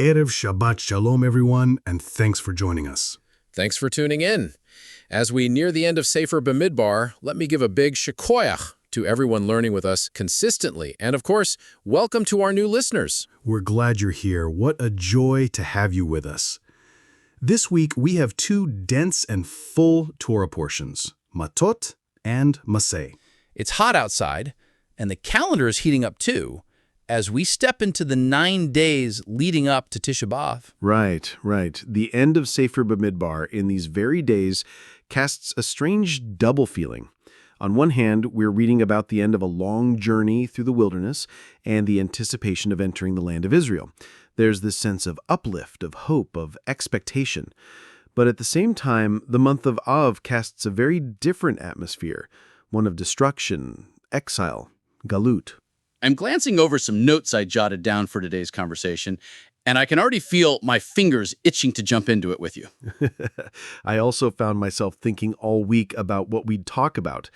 Erev Shabbat Shalom, everyone, and thanks for joining us. Thanks for tuning in. As we near the end of Sefer Bamidbar, let me give a big shekoyach to everyone learning with us consistently. And of course, welcome to our new listeners. We're glad you're here. What a joy to have you with us. This week, we have two dense and full Torah portions, Matot and Masse'i. It's hot outside, and the calendar is heating up too, as we step into the 9 days leading up to Tisha B'Av. Right. The end of Sefer Bamidbar in these very days casts a strange double feeling. On one hand, we're reading about the end of a long journey through the wilderness and the anticipation of entering the land of Israel. There's this sense of uplift, of hope, of expectation. But at the same time, the month of Av casts a very different atmosphere, one of destruction, exile, galut. I'm glancing over some notes I jotted down for today's conversation, and I can already feel my fingers itching to jump into it with you. I also found myself thinking all week about what we'd talk about,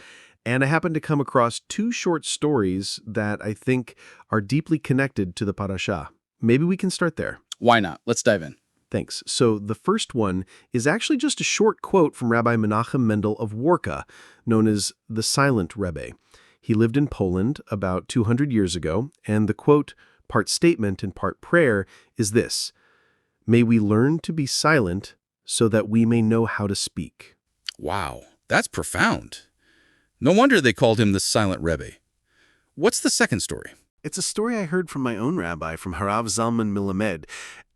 and I happened to come across two short stories that I think are deeply connected to the parsha. Maybe we can start there. Why not? Let's dive in. Thanks. So the first one is actually just a short quote from Rabbi Menachem Mendel of Warka, known as the Silent Rebbe. He lived in Poland about 200 years ago, and the quote, part statement and part prayer, is this: "May we learn to be silent so that we may know how to speak." Wow, that's profound. No wonder they called him the Silent Rebbe. What's the second story? It's a story I heard from my own rabbi, from Harav Zalman Melamed,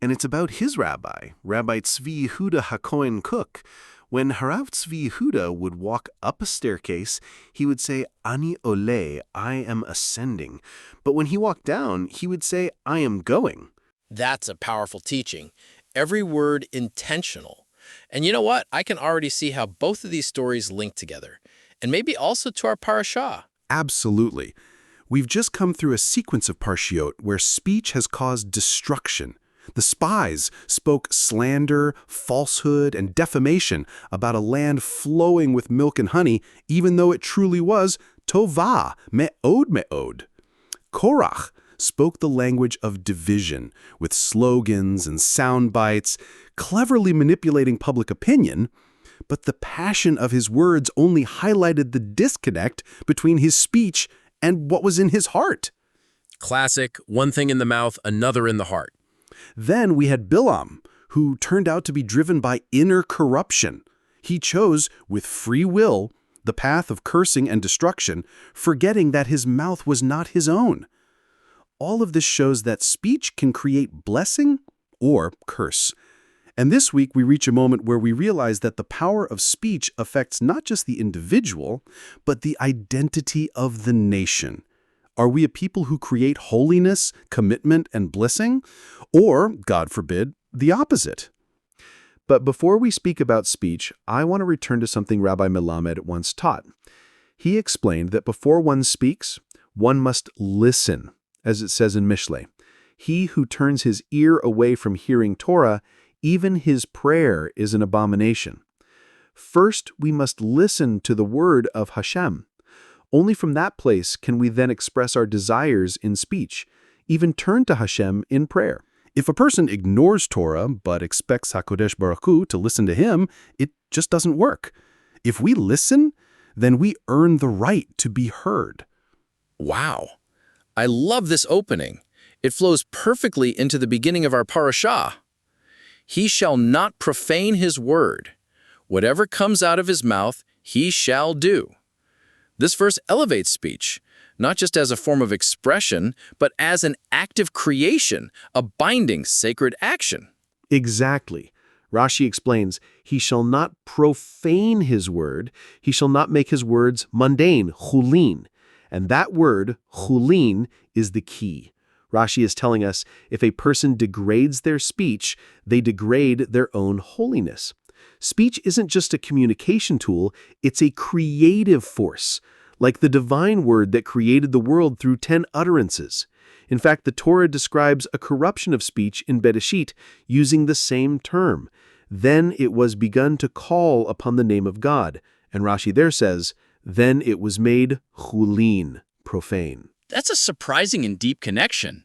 and it's about his rabbi, Rabbi Tzvi Yehuda HaKohen Cook. When Harav Tzvi Yehuda would walk up a staircase, he would say, "Ani ole," I am ascending. But when he walked down, he would say, "I am going." That's a powerful teaching. Every word intentional. And you know what? I can already see how both of these stories link together. And maybe also to our parasha. Absolutely. We've just come through a sequence of parshiot where speech has caused destruction. The spies spoke slander, falsehood, and defamation about a land flowing with milk and honey, even though it truly was tovah, me'od. Korach spoke the language of division, with slogans and sound bites, cleverly manipulating public opinion, but the passion of his words only highlighted the disconnect between his speech and what was in his heart. Classic, one thing in the mouth, another in the heart. Then we had Bilam, who turned out to be driven by inner corruption. He chose, with free will, the path of cursing and destruction, forgetting that his mouth was not his own. All of this shows that speech can create blessing or curse. And this week we reach a moment where we realize that the power of speech affects not just the individual, but the identity of the nation. Are we a people who create holiness, commitment, and blessing? Or, God forbid, the opposite? But before we speak about speech, I want to return to something Rabbi Melamed once taught. He explained that before one speaks, one must listen, as it says in Mishlei. He who turns his ear away from hearing Torah, even his prayer is an abomination. First, we must listen to the word of Hashem. Only from that place can we then express our desires in speech, even turn to Hashem in prayer. If a person ignores Torah but expects HaKodesh Baruch Hu to listen to him, it just doesn't work. If we listen, then we earn the right to be heard. Wow. I love this opening. It flows perfectly into the beginning of our parasha. He shall not profane his word. Whatever comes out of his mouth, he shall do. This verse elevates speech, not just as a form of expression, but as an active creation, a binding, sacred action. Exactly. Rashi explains, he shall not profane his word, he shall not make his words mundane, chulin. And that word, chulin, is the key. Rashi is telling us, if a person degrades their speech, they degrade their own holiness. Speech isn't just a communication tool, it's a creative force, like the divine word that created the world through 10 utterances. In fact, the Torah describes a corruption of speech in Bereshit using the same term. Then it was begun to call upon the name of God. And Rashi there says, then it was made chulin, profane. That's a surprising and deep connection.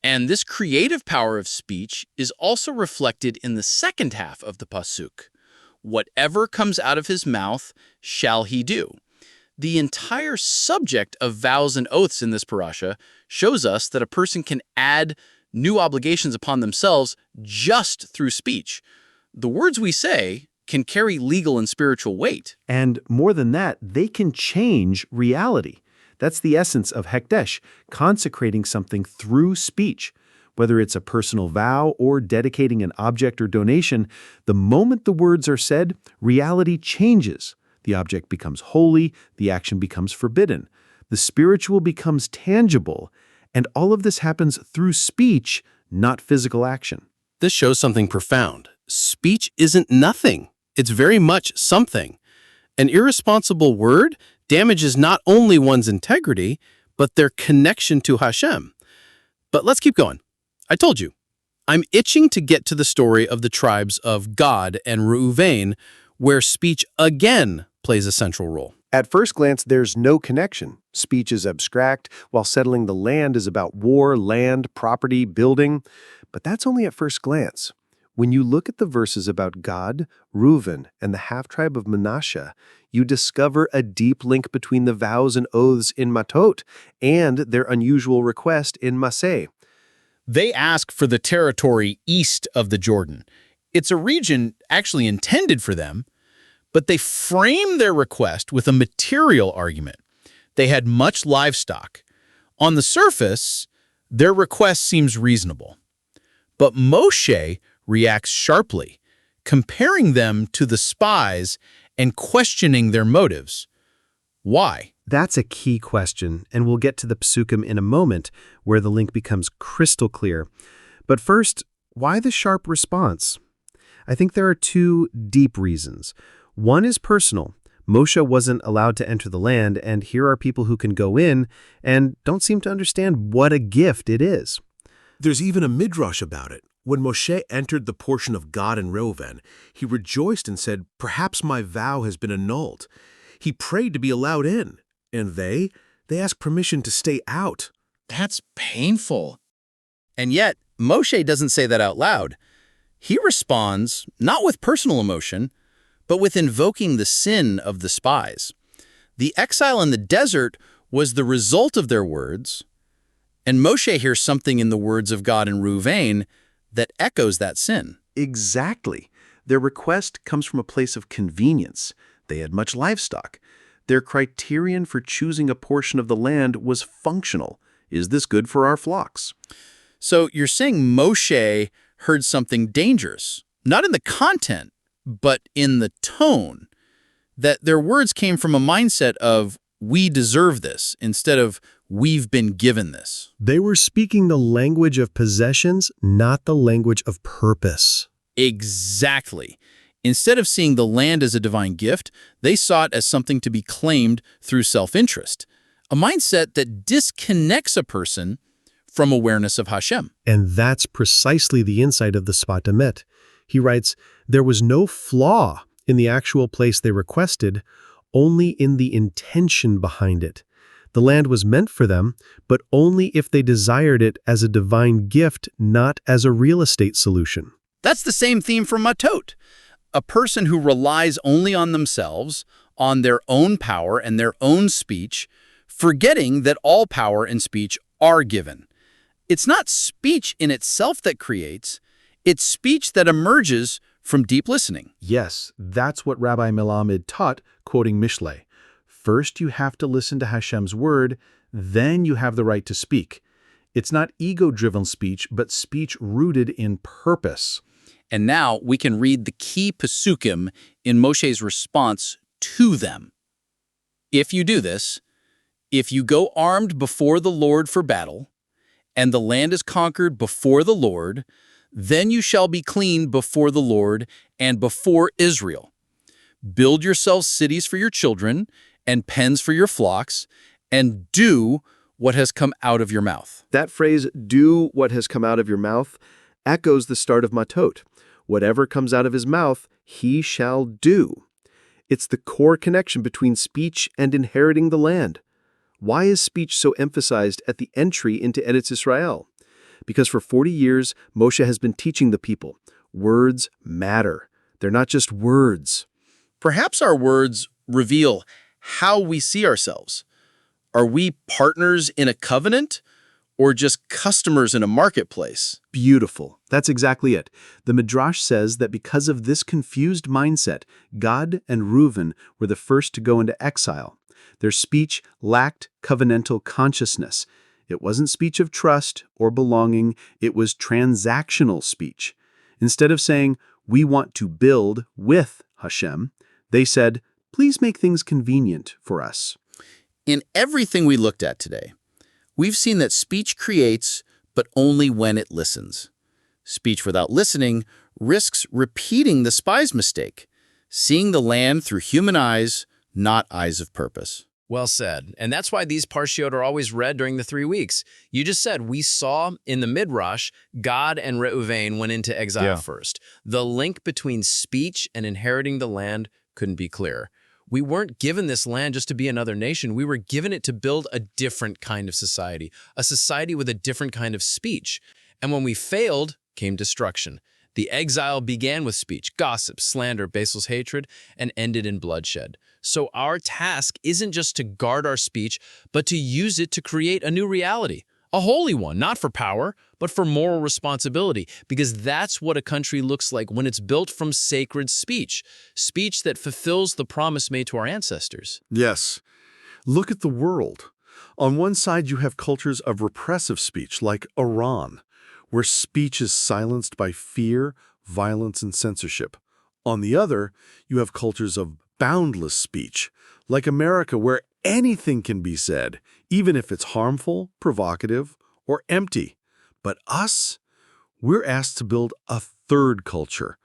And this creative power of speech is also reflected in the second half of the pasuk. Whatever comes out of his mouth shall he do. The entire subject of vows and oaths in this parsha shows us that a person can add new obligations upon themselves just through speech. The words we say can carry legal and spiritual weight. And more than that, they can change reality. That's the essence of Hekdesh, consecrating something through speech. Whether it's a personal vow or dedicating an object or donation, the moment the words are said, reality changes. The object becomes holy, the action becomes forbidden. The spiritual becomes tangible, and all of this happens through speech, not physical action. This shows something profound. Speech isn't nothing. It's very much something. An irresponsible word damages not only one's integrity, but their connection to Hashem. But let's keep going. I told you, I'm itching to get to the story of the tribes of Gad and Reuben, where speech again plays a central role. At first glance, there's no connection. Speech is abstract, while settling the land is about war, land, property, building. But that's only at first glance. When you look at the verses about Gad, Reuben, and the half-tribe of Manasseh, you discover a deep link between the vows and oaths in Matot and their unusual request in Masse'i. They ask for the territory east of the Jordan. It's a region actually intended for them, but they frame their request with a material argument. They had much livestock. On the surface, their request seems reasonable. But Moshe reacts sharply, comparing them to the spies and questioning their motives. Why? That's a key question, and we'll get to the psukim in a moment, where the link becomes crystal clear. But first, why the sharp response? I think there are two deep reasons. One is personal. Moshe wasn't allowed to enter the land, and here are people who can go in and don't seem to understand what a gift it is. There's even a midrash about it. When Moshe entered the portion of Gad and Reuben, he rejoiced and said, "Perhaps my vow has been annulled." He prayed to be allowed in, and they asked permission to stay out. That's painful. And yet, Moshe doesn't say that out loud. He responds not with personal emotion, but with invoking the sin of the spies. The exile in the desert was the result of their words, and Moshe hears something in the words of Gad and Reuben that echoes that sin. Exactly. Their request comes from a place of convenience. They had much livestock. Their criterion for choosing a portion of the land was functional. Is this good for our flocks? So you're saying Moshe heard something dangerous, not in the content, but in the tone, that their words came from a mindset of, we deserve this, instead of, we've been given this. They were speaking the language of possessions, not the language of purpose. Exactly. Instead of seeing the land as a divine gift, they saw it as something to be claimed through self-interest, a mindset that disconnects a person from awareness of Hashem. And that's precisely the insight of the Sfat Emet. He writes, there was no flaw in the actual place they requested, only in the intention behind it. The land was meant for them, but only if they desired it as a divine gift, not as a real estate solution. That's the same theme from Matot. A person who relies only on themselves, on their own power and their own speech, forgetting that all power and speech are given. It's not speech in itself that creates, it's speech that emerges from deep listening. Yes, that's what Rabbi Melamed taught, quoting Mishlei. First, you have to listen to Hashem's word, then you have the right to speak. It's not ego-driven speech, but speech rooted in purpose. And now we can read the key pasukim in Moshe's response to them. If you do this, if you go armed before the Lord for battle, and the land is conquered before the Lord, then you shall be clean before the Lord and before Israel. Build yourselves cities for your children and pens for your flocks, and do what has come out of your mouth. That phrase, do what has come out of your mouth, echoes the start of Matot. Whatever comes out of his mouth, he shall do. It's the core connection between speech and inheriting the land. Why is speech so emphasized at the entry into Eretz Israel? Because for 40 years, Moshe has been teaching the people, words matter. They're not just words. Perhaps our words reveal how we see ourselves. Are we partners in a covenant or just customers in a marketplace? Beautiful. That's exactly it. The Midrash says that because of this confused mindset, Gad and Reuben were the first to go into exile. Their speech lacked covenantal consciousness. It wasn't speech of trust or belonging, it was transactional speech. Instead of saying, "We want to build with Hashem," they said, "Please make things convenient for us." In everything we looked at today, we've seen that speech creates, but only when it listens. Speech without listening risks repeating the spy's mistake, seeing the land through human eyes, not eyes of purpose. Well said. And that's why these parshiot are always read during the 3 weeks. You just said we saw in the Midrash, Gad and Reuben went into exile first. The link between speech and inheriting the land couldn't be clearer. We weren't given this land just to be another nation. We were given it to build a different kind of society, a society with a different kind of speech. And when we failed, came destruction. The exile began with speech, gossip, slander, baseless hatred, and ended in bloodshed. So our task isn't just to guard our speech, but to use it to create a new reality, a holy one, not for power, but for moral responsibility, because that's what a country looks like when it's built from sacred speech, speech that fulfills the promise made to our ancestors. Yes. Look at the world. On one side, you have cultures of repressive speech, like Iran, where speech is silenced by fear, violence, and censorship. On the other, you have cultures of boundless speech, like America, where anything can be said, even if it's harmful, provocative, or empty. But us, we're asked to build a third culture,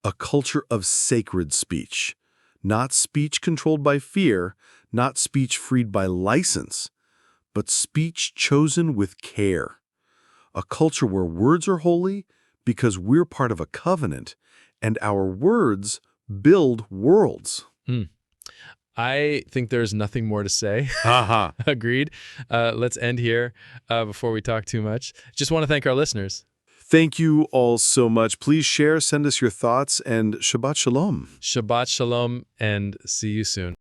a culture of sacred speech. Not speech controlled by fear, not speech freed by license, but speech chosen with care. A culture where words are holy because we're part of a covenant, and our words build worlds. I think there's nothing more to say. Agreed. Let's end here before we talk too much. Just want to thank our listeners. Thank you all so much. Please share, send us your thoughts, and Shabbat Shalom. Shabbat Shalom, and see you soon.